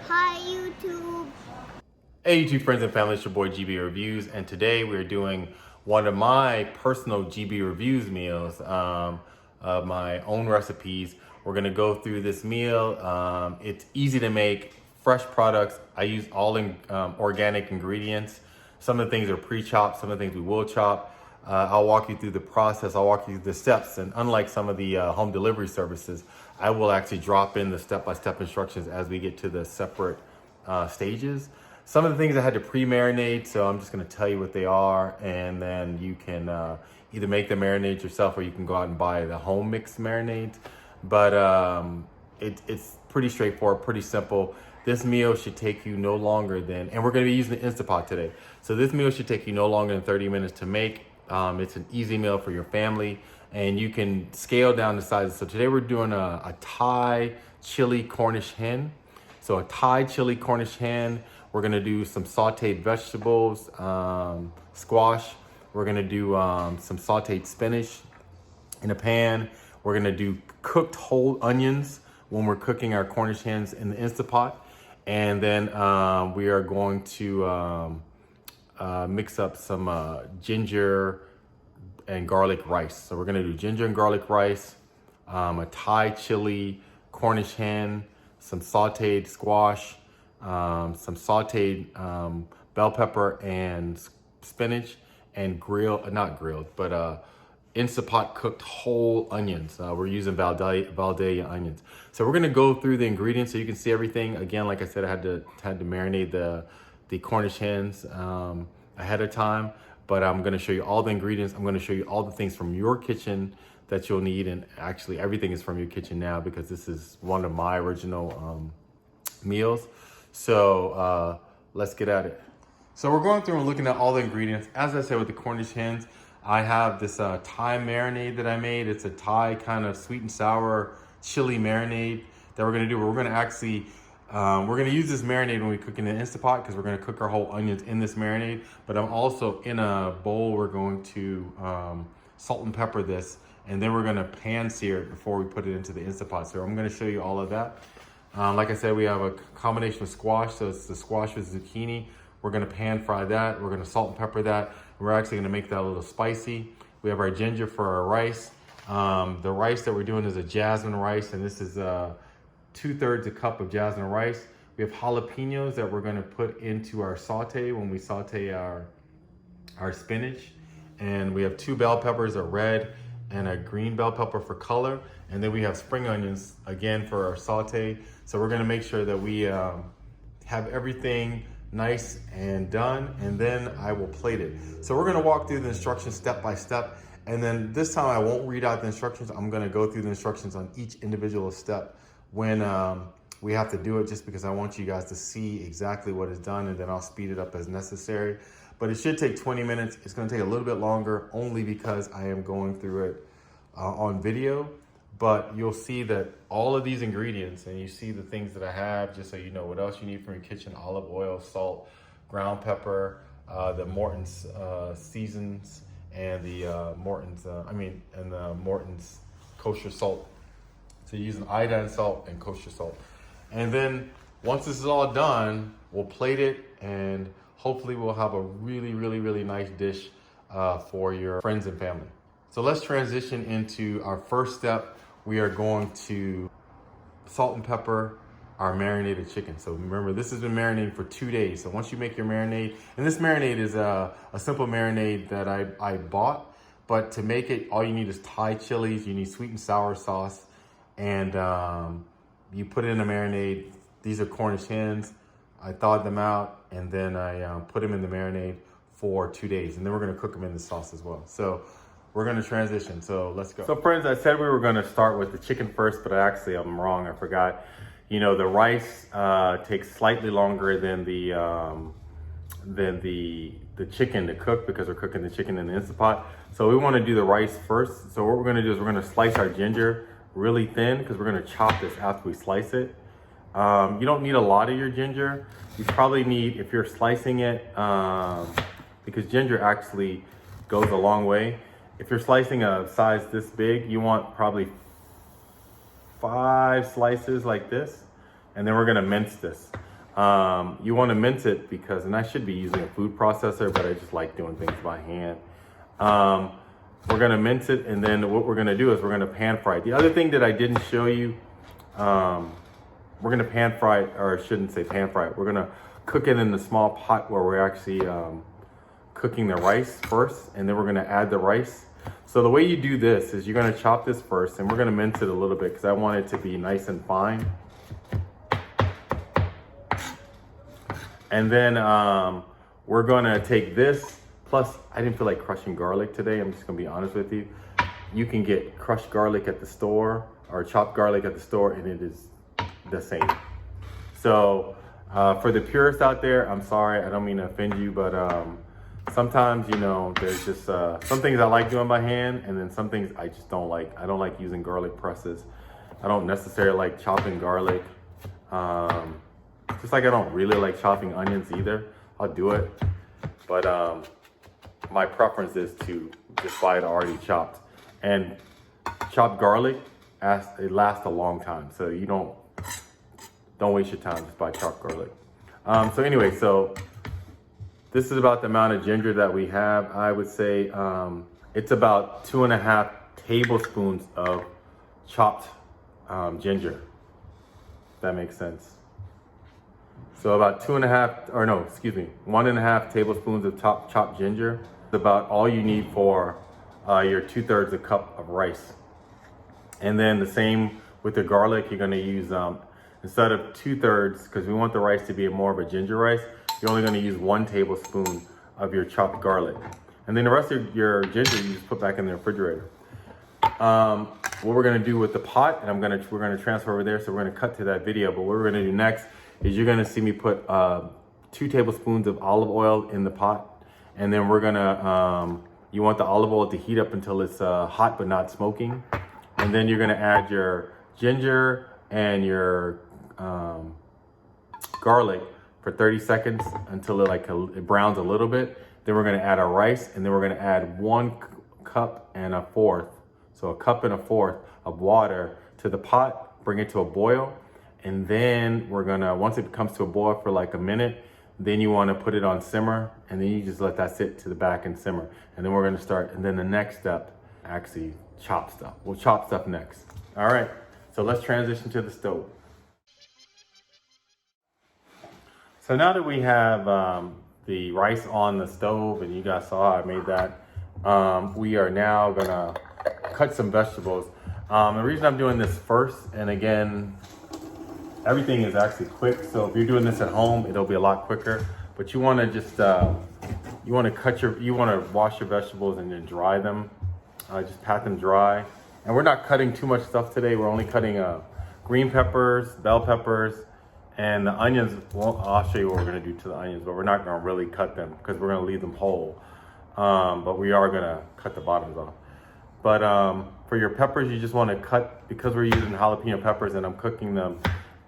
Hi YouTube. Hey YouTube friends and family, it's your boy GB Reviews, and today we're doing one of my personal GB Reviews meals, of my own recipes. We're gonna go through this meal. It's easy to make, fresh products. I use all organic ingredients. Some of the things are pre-chopped, some of the things we will chop. I'll walk you through the process, I'll walk you through the steps, and unlike some of the home delivery services, I will actually drop in the step-by-step instructions as we get to the separate stages. Some of the things I had to pre-marinate, so I'm just gonna tell you what they are, and then you can either make the marinades yourself or you can go out and buy the home mixed marinades. But it's pretty straightforward, pretty simple. This meal should take you no longer than, and we're gonna be using the Instapot today. So this meal should take you no longer than 30 minutes to make. It's an easy meal for your family, and you can scale down the sizes. So today we're doing a Thai chili Cornish hen. So a Thai chili Cornish hen. We're gonna do some sauteed vegetables, squash. We're gonna do some sauteed spinach in a pan. We're gonna do cooked whole onions when we're cooking our Cornish hens in the Instapot. And then we are going to mix up some ginger and garlic rice. So we're gonna do ginger and garlic rice, a Thai chili Cornish hen, some sauteed squash, some sauteed bell pepper and spinach, and not grilled, but Instapot cooked whole onions. We're using Valdeia onions. So we're gonna go through the ingredients so you can see everything. Again, like I said, I had to marinate the Cornish hens ahead of time, but I'm gonna show you all the ingredients. I'm gonna show you all the things from your kitchen that you'll need, and actually everything is from your kitchen now because this is one of my original meals. So let's get at it. So we're going through and looking at all the ingredients. As I said with the Cornish hens, I have this Thai marinade that I made. It's a Thai kind of sweet and sour chili marinade that we're gonna do. We're gonna actually, we're gonna use this marinade when we cook in the Instapot because we're gonna cook our whole onions in this marinade. But I'm also in a bowl, we're going to salt and pepper this, and then we're gonna pan sear it before we put it into the Instapot. So I'm gonna show you all of that. Like I said, we have a combination of squash, so it's the squash with zucchini. We're gonna pan fry that. We're gonna salt and pepper that. We're actually gonna make that a little spicy. We have our ginger for our rice. The rice that we're doing is a jasmine rice, and this is 2/3 a cup of jasmine rice. We have jalapenos that we're gonna put into our saute when we saute our spinach. And we have 2 bell peppers, a red and a green bell pepper for color. And then we have spring onions, again, for our saute. So we're gonna make sure that we have everything nice and done, and then I will plate it. So we're gonna walk through the instructions step by step, and then this time I won't read out the instructions. I'm gonna go through the instructions on each individual step when we have to do it, just because I want you guys to see exactly what is done, and then I'll speed it up as necessary. But it should take 20 minutes. It's gonna take a little bit longer only because I am going through it on video. But you'll see that all of these ingredients, and you see the things that I have, just so you know what else you need from your kitchen: olive oil, salt, ground pepper, the Morton's seasons, and the Morton's kosher salt. So you're using iodine salt and kosher salt. And then once this is all done, we'll plate it, and hopefully we'll have a really, really, really nice dish for your friends and family. So let's transition into our first step. We are going to salt and pepper our marinated chicken. So remember, this has been marinating for 2 days. So once you make your marinade, and this marinade is a simple marinade that I bought, but to make it, all you need is Thai chilies, you need sweet and sour sauce, and you put it in a marinade. These are Cornish hens. I thawed them out, and then I put them in the marinade for 2 days, and then we're gonna cook them in the sauce as well. So we're gonna transition, so let's go. So friends, I said we were gonna start with the chicken first, but actually I'm wrong, I forgot. You know, the rice takes slightly longer than the chicken to cook because we're cooking the chicken in the Instapot. So we wanna do the rice first. So what we're gonna do is we're gonna slice our ginger really thin because we're gonna chop this after we slice it. You don't need a lot of your ginger. You probably need, if you're slicing it, because ginger actually goes a long way. If you're slicing a size this big, you want probably 5 slices like this, and then we're gonna mince this. You want to mince it because, and I should be using a food processor, but I just like doing things by hand. We're gonna mince it, and then what we're gonna do is we're gonna pan fry it. The other thing that I didn't show you, we're gonna pan fry it, or I shouldn't say pan fry it. We're gonna cook it in the small pot where we're actually cooking the rice first, and then we're gonna add the rice. So the way you do this is you're gonna chop this first, and we're gonna mince it a little bit because I want it to be nice and fine. And then we're gonna take this, plus I didn't feel like crushing garlic today, I'm just gonna be honest with you. You can get crushed garlic at the store or chopped garlic at the store, and it is the same. So for the purists out there, I'm sorry, I don't mean to offend you, but sometimes, you know, there's just some things I like doing by hand, and then some things I just don't like. I don't like using garlic presses. I don't necessarily like chopping garlic. Just like I don't really like chopping onions either. I'll do it, but my preference is to just buy it already chopped. And chopped garlic, it lasts a long time, so you don't waste your time, just buy chopped garlic. So anyway, so this is about the amount of ginger that we have. I would say it's about 2.5 tablespoons of chopped ginger. If that makes sense. So about 1.5 tablespoons of chopped ginger. It's about all you need for your 2/3 a cup of rice. And then the same with the garlic, you're gonna use, instead of 2/3, because we want the rice to be more of a ginger rice, you're only gonna use 1 tablespoon of your chopped garlic. And then the rest of your ginger, you just put back in the refrigerator. What we're gonna do with the pot, and we're gonna transfer over there, so we're gonna cut to that video, but what we're gonna do next is you're gonna see me put 2 tablespoons of olive oil in the pot, and then we're gonna, you want the olive oil to heat up until it's hot but not smoking. And then you're gonna add your ginger and your garlic for 30 seconds until it browns a little bit. Then we're gonna add our rice, and then we're gonna add 1 cup and a fourth, so 1 1/4 cup of water to the pot, bring it to a boil. And then we're gonna, once it comes to a boil for like a minute, then you wanna put it on simmer, and then you just let that sit to the back and simmer. And then we're gonna start, and then the next step, actually chop stuff. We'll chop stuff next. All right, so let's transition to the stove. So now that we have the rice on the stove, and you guys saw I made that, we are now gonna cut some vegetables. The reason I'm doing this first, and again, everything is actually quick, so if you're doing this at home, it'll be a lot quicker. But you want to just you want to wash your vegetables and then dry them. Just pat them dry. And we're not cutting too much stuff today. We're only cutting green peppers, bell peppers, and the onions. Well, I'll show you what we're gonna do to the onions, but we're not gonna really cut them because we're gonna leave them whole. But we are gonna cut the bottoms off. But for your peppers, you just want to cut, because we're using jalapeno peppers, and I'm cooking them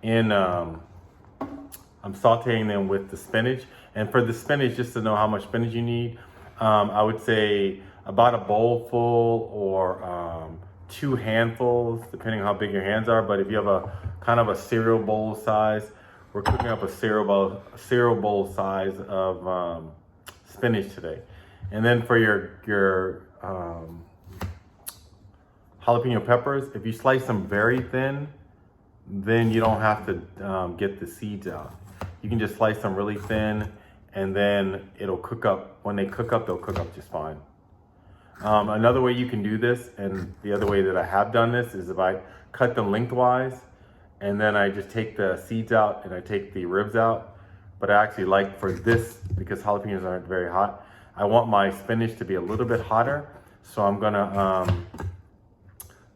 in, I'm sauteing them with the spinach. And for the spinach, just to know how much spinach you need, I would say about a bowl full or 2 handfuls, depending on how big your hands are. But if you have a kind of a cereal bowl size, we're cooking up a cereal bowl size of spinach today. And then for your jalapeno peppers, if you slice them very thin, then you don't have to get the seeds out. You can just slice them really thin, and then it'll cook up. When they cook up, they'll cook up just fine. Another way you can do this, and the other way that I have done this, is if I cut them lengthwise, and then I just take the seeds out and I take the ribs out. But I actually like, for this, because jalapenos aren't very hot, I want my spinach to be a little bit hotter. So I'm gonna,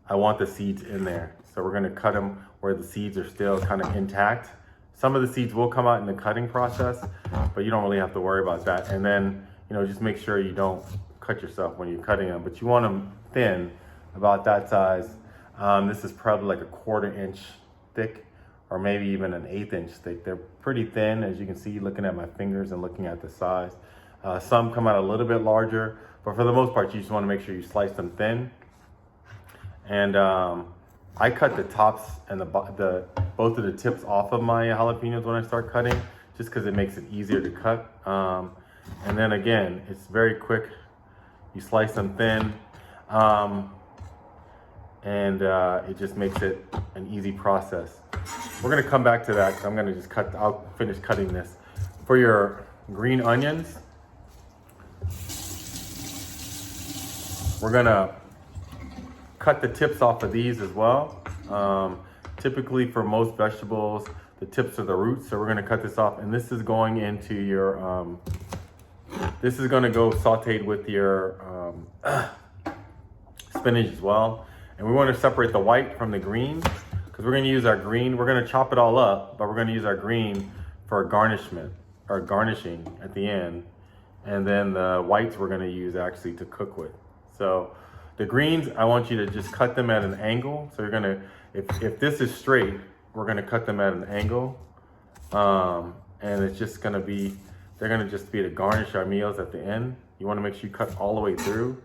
I want the seeds in there. So we're gonna cut them where the seeds are still kind of intact. Some of the seeds will come out in the cutting process, but you don't really have to worry about that. And then, you know, just make sure you don't cut yourself when you're cutting them, but you want them thin, about that size. This is probably like a 1/4 inch thick, or maybe even an 1/8 inch thick. They're pretty thin, as you can see, looking at my fingers and looking at the size. Some come out a little bit larger, but for the most part, you just want to make sure you slice them thin. And I cut the tops and both of the tips off of my jalapenos when I start cutting, just because it makes it easier to cut. And then again, it's very quick. You slice them thin, and it just makes it an easy process. We're gonna come back to that because I'm gonna just I'll finish cutting this. For your green onions, we're gonna cut the tips off of these as well. Typically for most vegetables, the tips are the roots, so we're gonna cut this off, and this is going into your, this is gonna go sauteed with your spinach as well. And we wanna separate the white from the green, because we're gonna use our green, we're gonna chop it all up, but we're gonna use our green for garnishment, or garnishing at the end. And then the whites we're gonna use actually to cook with. So the greens, I want you to just cut them at an angle. So you're gonna, if this is straight, we're gonna cut them at an angle. And it's just gonna be, they're gonna just be to garnish our meals at the end. You wanna make sure you cut all the way through.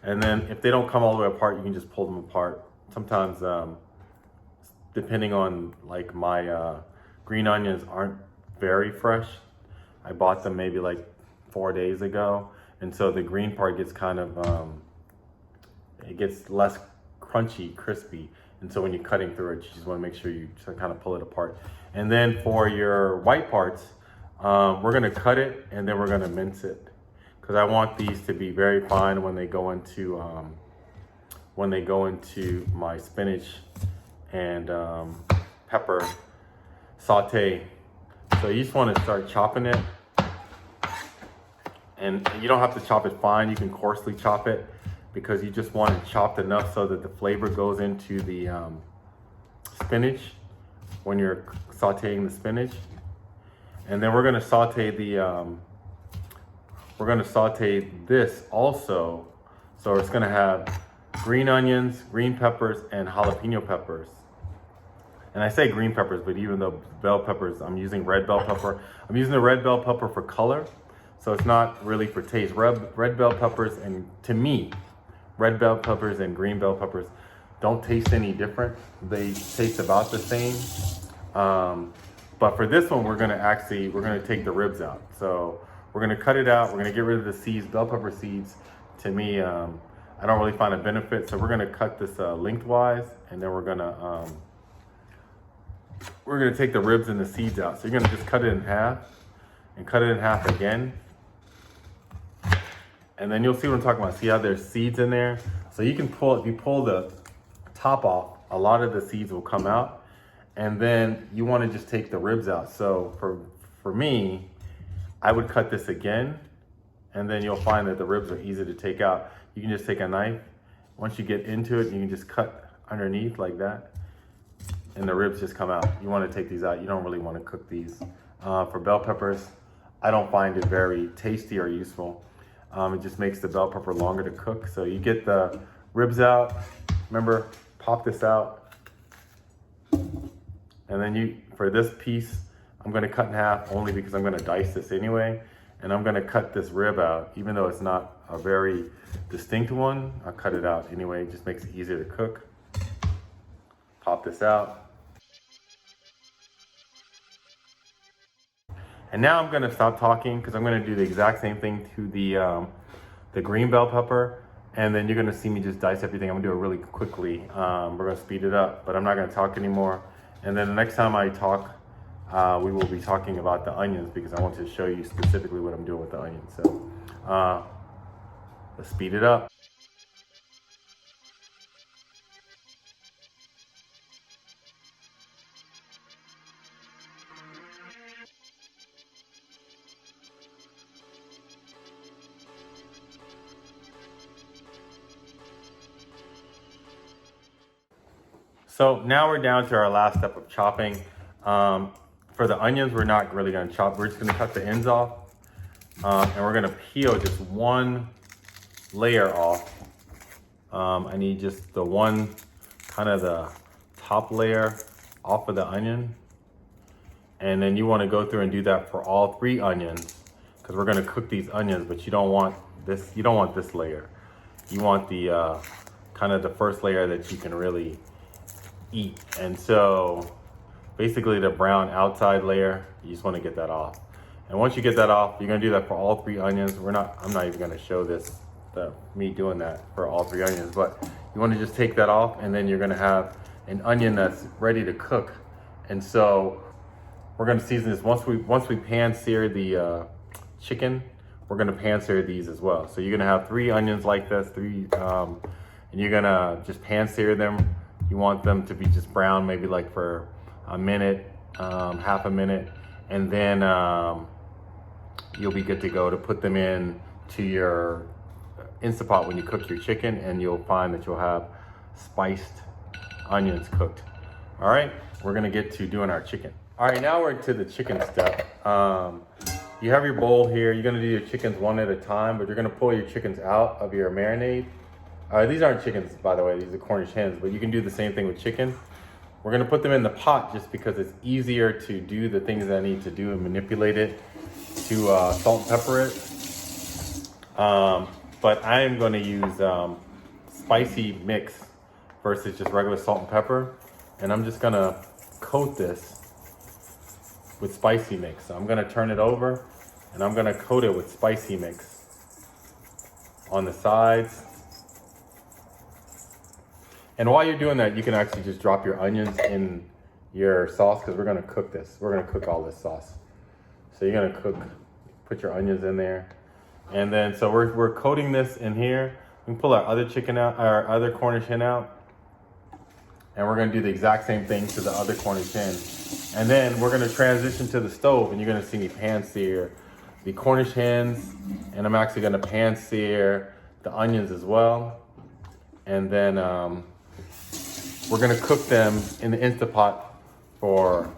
And then if they don't come all the way apart, you can just pull them apart. Sometimes, depending on like my green onions aren't very fresh. I bought them maybe like 4 days ago. And so the green part gets kind of, it gets less crunchy, crispy. And so when you're cutting through it, you just wanna make sure you just kind of pull it apart. And then for your white parts, we're gonna cut it and then we're gonna mince it. Because I want these to be very fine when they go into my spinach and pepper saute. So you just want to start chopping it, and you don't have to chop it fine. You can coarsely chop it because you just want it chopped enough so that the flavor goes into the spinach when you're sauteing the spinach. And then we're going to saute this also. So it's gonna have green onions, green peppers, and jalapeno peppers. And I say green peppers, but even though bell peppers, I'm using red bell pepper. I'm using the red bell pepper for color, so it's not really for taste. Red bell peppers, and to me, red bell peppers and green bell peppers don't taste any different. They taste about the same. But for this one, we're gonna take the ribs out. So we're gonna cut it out. We're gonna get rid of the seeds, bell pepper seeds. To me, I don't really find a benefit. So we're gonna cut this lengthwise, and then we're gonna take the ribs and the seeds out. So you're gonna just cut it in half, and cut it in half again. And then you'll see what I'm talking about. See how there's seeds in there? So you can pull, if you pull the top off, a lot of the seeds will come out. And then you wanna just take the ribs out. So for me, I would cut this again, and then you'll find that the ribs are easy to take out. You can just take a knife. Once you get into it, you can just cut underneath like that, and the ribs just come out. You wanna take these out. You don't really wanna cook these. For bell peppers, I don't find it very tasty or useful. It just makes the bell pepper longer to cook. So you get the ribs out. Remember, pop this out. And then for this piece, I'm gonna cut in half only because I'm gonna dice this anyway. And I'm gonna cut this rib out, even though it's not a very distinct one. I'll cut it out anyway, it just makes it easier to cook. Pop this out. And now I'm gonna stop talking because I'm gonna do the exact same thing to the green bell pepper. And then you're gonna see me just dice everything. I'm gonna do it really quickly. We're gonna speed it up, but I'm not gonna talk anymore. And then the next time I talk, we will be talking about the onions because I want to show you specifically what I'm doing with the onions. So let's speed it up. So now we're down to our last step of chopping. For the onions, we're not really gonna chop. We're just gonna cut the ends off. And we're gonna peel just one layer off. I need just the one, kind of the top layer off of the onion. And then you wanna go through and do that for all 3 onions because we're gonna cook these onions, but you don't want You don't want this layer. You want the kind of the first layer that you can really eat. And so basically the brown outside layer, you just want to get that off. And once you get that off, you're gonna do that for all 3 onions. I'm not even gonna show me doing that for all 3 onions, but you want to just take that off, and then you're gonna have an onion that's ready to cook. And so we're gonna season this. Once we pan sear the chicken, we're gonna pan sear these as well. So you're gonna have 3 onions like this, and you're gonna just pan sear them. You want them to be just brown, maybe like for a minute, half a minute, and then you'll be good to go to put them in to your Instant Pot when you cook your chicken, and you'll find that you'll have spiced onions cooked. All right, we're gonna get to doing our chicken. All right, now we're into the chicken step. You have your bowl here. You're gonna do your chickens one at a time, but you're gonna pull your chickens out of your marinade. These aren't chickens, by the way, these are Cornish hens, but you can do the same thing with chicken. We're gonna put them in the pot just because it's easier to do the things that I need to do and manipulate it to salt and pepper it. But I am gonna use spicy mix versus just regular salt and pepper. And I'm just gonna coat this with spicy mix. So I'm gonna turn it over and I'm gonna coat it with spicy mix on the sides. And while you're doing that, you can actually just drop your onions in your sauce, because we're gonna cook this. We're gonna cook all this sauce. So you're gonna put your onions in there. And then, so we're coating this in here. We can pull our other chicken out, our other Cornish hen out. And we're gonna do the exact same thing to the other Cornish hen. And then we're gonna transition to the stove, and you're gonna see me pan sear the Cornish hens, and I'm actually gonna pan sear the onions as well. And then we're gonna cook them in the Instant Pot for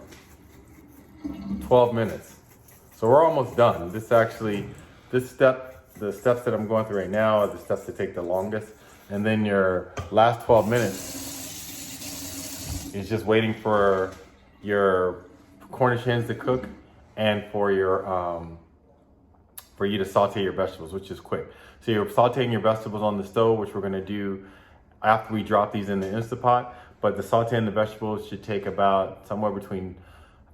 12 minutes. So we're almost done. The steps that I'm going through right now are the steps that take the longest. And then your last 12 minutes is just waiting for your Cornish hens to cook and for you to saute your vegetables, which is quick. So you're sauteing your vegetables on the stove, which we're gonna do after we drop these in the Instant Pot. But the sauteing the vegetables should take about somewhere between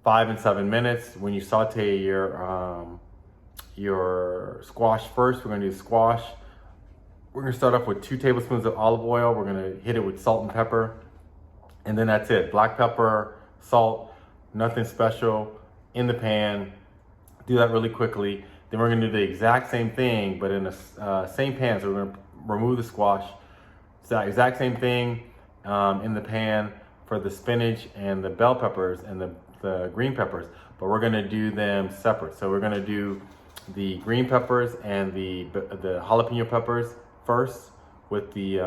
5 and 7 minutes. When you saute your squash first, we're gonna do squash. We're gonna start off with 2 tablespoons of olive oil. We're gonna hit it with salt and pepper. And then that's it. Black pepper, salt, nothing special, in the pan. Do that really quickly. Then we're gonna do the exact same thing, but in the same pan. So we're gonna remove the squash. It's the exact same thing in the pan for the spinach and the bell peppers and the green peppers, but we're gonna do them separate. So we're gonna do the green peppers and the jalapeno peppers first with the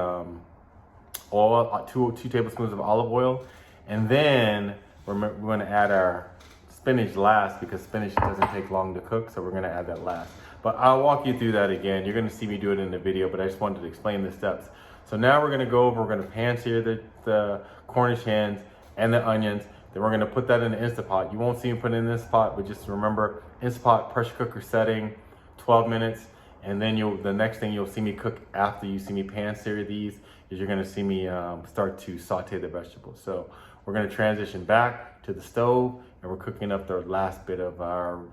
oil, 2 tablespoons of olive oil, and then we're gonna add our spinach last, because spinach doesn't take long to cook, so we're gonna add that last. But I'll walk you through that again. You're gonna see me do it in the video, but I just wanted to explain the steps. So now we're gonna pan sear the Cornish hens and the onions. Then we're gonna put that in the Instant Pot. You won't see me put it in this pot, but just remember, Instant Pot, pressure cooker setting, 12 minutes. And then the next thing you'll see me cook after you see me pan sear these is you're gonna see me start to saute the vegetables. So we're gonna transition back to the stove, and we're cooking up the last bit of our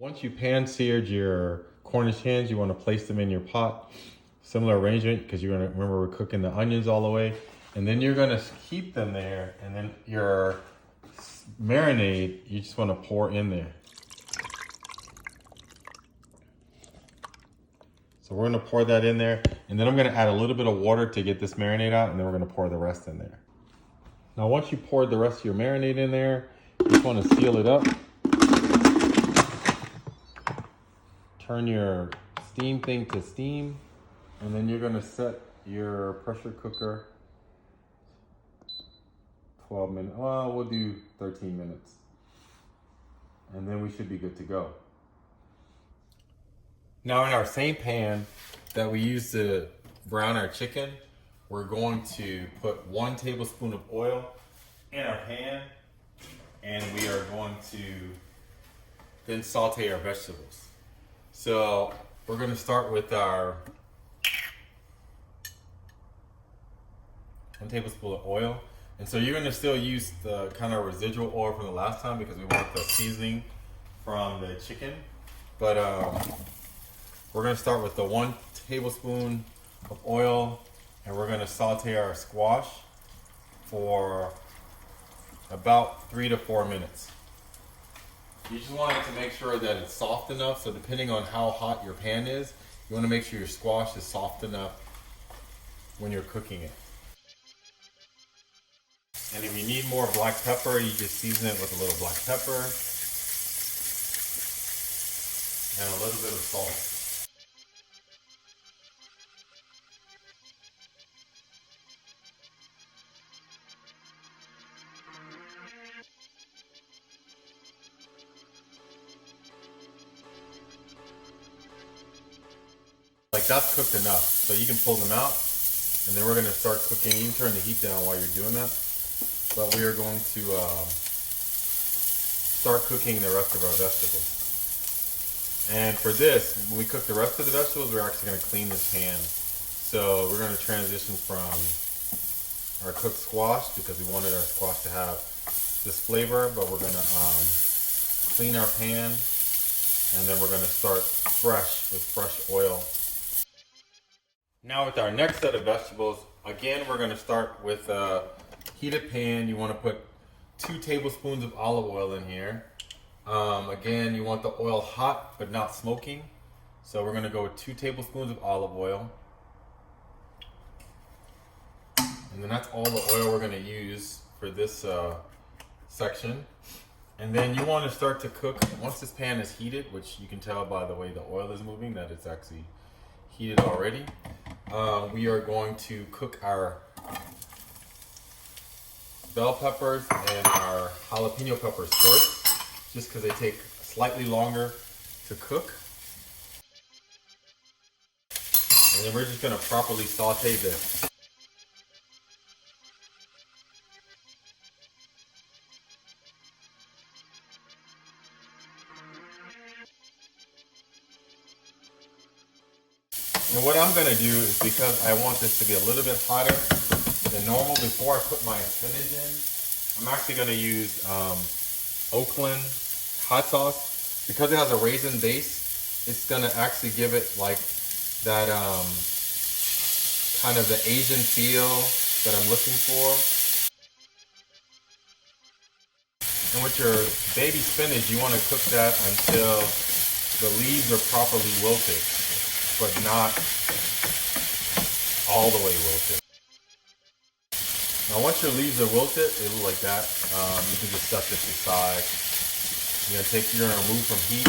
Once you pan seared your Cornish hens, you want to place them in your pot. Similar arrangement, because you're going to remember we're cooking the onions all the way. And then you're going to keep them there, and then your marinade, you just want to pour in there. So we're going to pour that in there, and then I'm going to add a little bit of water to get this marinade out, and then we're going to pour the rest in there. Now once you pour the rest of your marinade in there, you just want to seal it up. Turn your steam thing to steam, and then you're gonna set your pressure cooker 12 minutes. Well, we'll do 13 minutes. And then we should be good to go. Now in our same pan that we used to brown our chicken, we're going to put 1 tablespoon of oil in our pan, and we are going to then saute our vegetables. So we're going to start with our 1 tablespoon of oil. And so you're going to still use the kind of residual oil from the last time because we want the seasoning from the chicken. But we're going to start with the 1 tablespoon of oil, and we're going to saute our squash for about 3 to 4 minutes. You just want it to make sure that it's soft enough. So depending on how hot your pan is, you want to make sure your squash is soft enough when you're cooking it. And if you need more black pepper, you just season it with a little black pepper and a little bit of salt. Like that's cooked enough, so you can pull them out, and then we're going to start cooking. You can turn the heat down while you're doing that, but we are going to start cooking the rest of our vegetables. And for this, when we cook the rest of the vegetables, we're actually going to clean this pan. So we're going to transition from our cooked squash because we wanted our squash to have this flavor, but we're going to clean our pan, and then we're going to start fresh with fresh oil. Now with our next set of vegetables, again, we're going to start with a heated pan. You want to put 2 tablespoons of olive oil in here. Again, you want the oil hot but not smoking. So we're going to go with 2 tablespoons of olive oil. And then that's all the oil we're going to use for this section. And then you want to start to cook, once this pan is heated, which you can tell by the way the oil is moving that it's actually heated already. We are going to cook our bell peppers and our jalapeno peppers first, just because they take slightly longer to cook. And then we're just going to properly saute this. And what I'm going to do is, because I want this to be a little bit hotter than normal, before I put my spinach in, I'm actually going to use Oakland hot sauce. Because it has a raisin base, it's going to actually give it like that kind of the Asian feel that I'm looking for. And with your baby spinach, you want to cook that until the leaves are properly wilted, but not all the way wilted. Now once your leaves are wilted, they look like that. You can just set this aside. You're gonna remove from heat.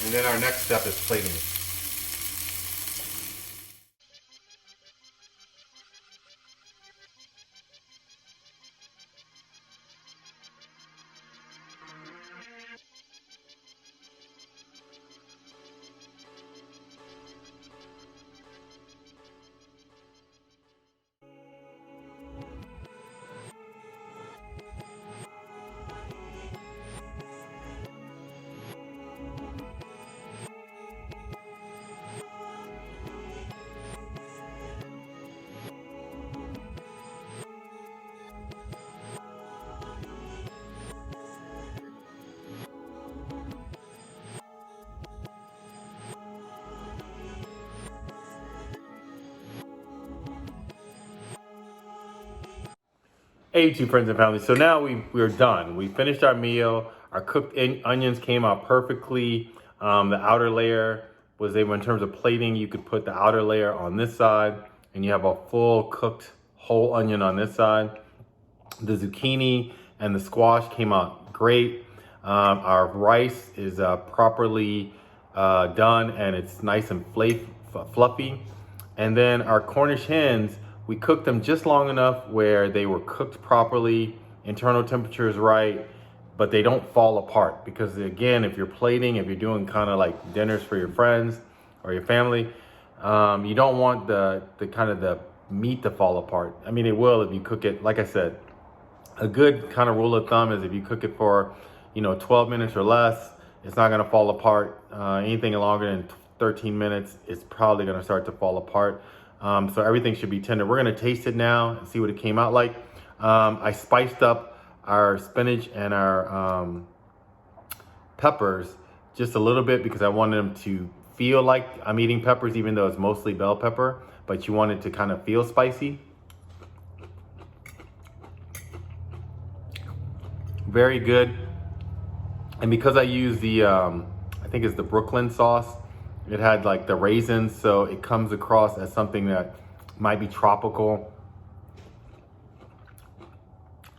And then our next step is plating it. Hey YouTube friends and family, so now we're done. We finished our meal. Our cooked onions came out perfectly. The outer layer was able, in terms of plating, you could put the outer layer on this side and you have a full cooked whole onion on this side. The zucchini and the squash came out great. Our rice is properly done and it's nice and fluffy. And then our Cornish hens, we cooked them just long enough where they were cooked properly, internal temperature is right, but they don't fall apart. Because again, if you're plating, if you're doing kind of like dinners for your friends or your family, You don't want the kind of the meat to fall apart. I mean, it will if you cook it. Like I said, a good kind of rule of thumb is if you cook it for, 12 minutes or less, it's not going to fall apart. Anything longer than 13 minutes, it's probably going to start to fall apart. So everything should be tender. We're going to taste it now and see what it came out like. I spiced up our spinach and our peppers just a little bit because I wanted them to feel like I'm eating peppers, even though it's mostly bell pepper, but you want it to kind of feel spicy. Very good. And because I use the, I think it's the Brooklyn sauce, it had like the raisins, so it comes across as something that might be tropical,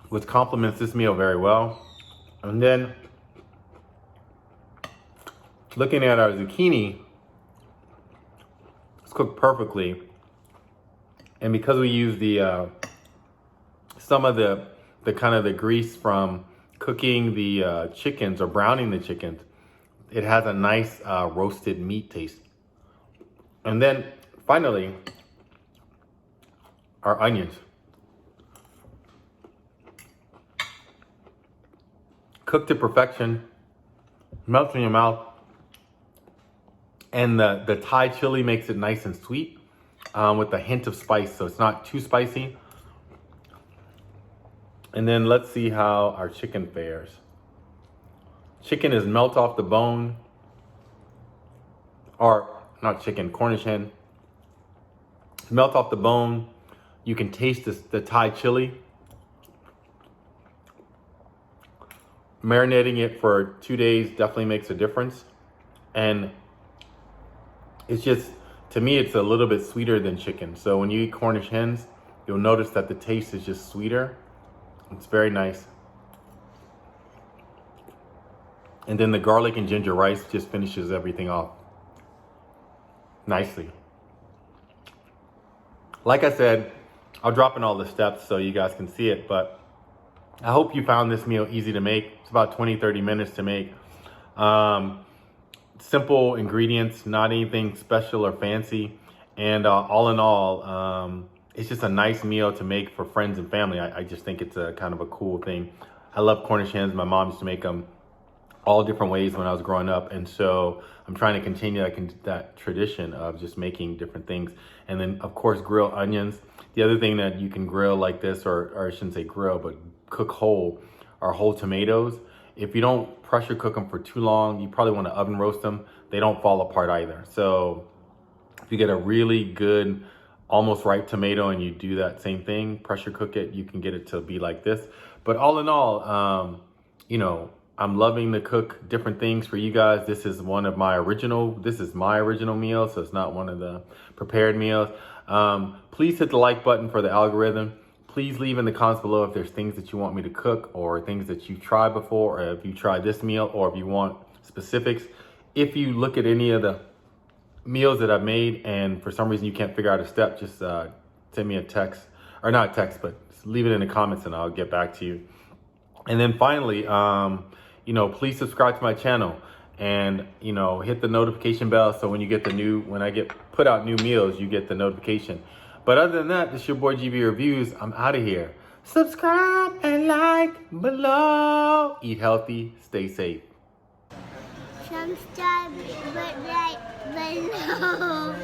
which complements this meal very well. And then looking at our zucchini, it's cooked perfectly. And because we use the some of the kind of the grease from cooking the chickens or browning the chickens, it has a nice roasted meat taste. And then finally, our onions. Cooked to perfection, melts in your mouth. And the Thai chili makes it nice and sweet with a hint of spice, so it's not too spicy. And then let's see how our chicken fares. Chicken is melt off the bone, or not chicken, Cornish hen. Melt off the bone. You can taste the Thai chili. Marinating it for 2 days definitely makes a difference. And it's just, to me, it's a little bit sweeter than chicken. So when you eat Cornish hens, you'll notice that the taste is just sweeter. It's very nice. And then the garlic and ginger rice just finishes everything off nicely. Like I said, I'll drop in all the steps so you guys can see it, but I hope you found this meal easy to make. It's about 20-30 minutes to make. Simple ingredients, not anything special or fancy. And all in all, it's just a nice meal to make for friends and family. I just think it's a kind of a cool thing. I love Cornish hens. My mom used to make them all different ways when I was growing up. And so I'm trying to continue that tradition of just making different things. And then of course, grilled onions. The other thing that you can grill like this, or I shouldn't say grill, but cook whole, are whole tomatoes. If you don't pressure cook them for too long, you probably want to oven roast them. They don't fall apart either. So if you get a really good, almost ripe tomato and you do that same thing, pressure cook it, you can get it to be like this. But all in all, I'm loving to cook different things for you guys. This is my original meal, so it's not one of the prepared meals. Please hit the like button for the algorithm. Please leave in the comments below if there's things that you want me to cook, or things that you've tried before, or if you tried this meal, or if you want specifics. If you look at any of the meals that I've made and for some reason you can't figure out a step, just send me a text, or not text, but leave it in the comments and I'll get back to you. And then finally, please subscribe to my channel and, hit the notification bell. So when I put out new meals, you get the notification. But other than that, this is your boy GB Reviews. I'm out of here. Subscribe and like below. Eat healthy, stay safe. Subscribe, but like below.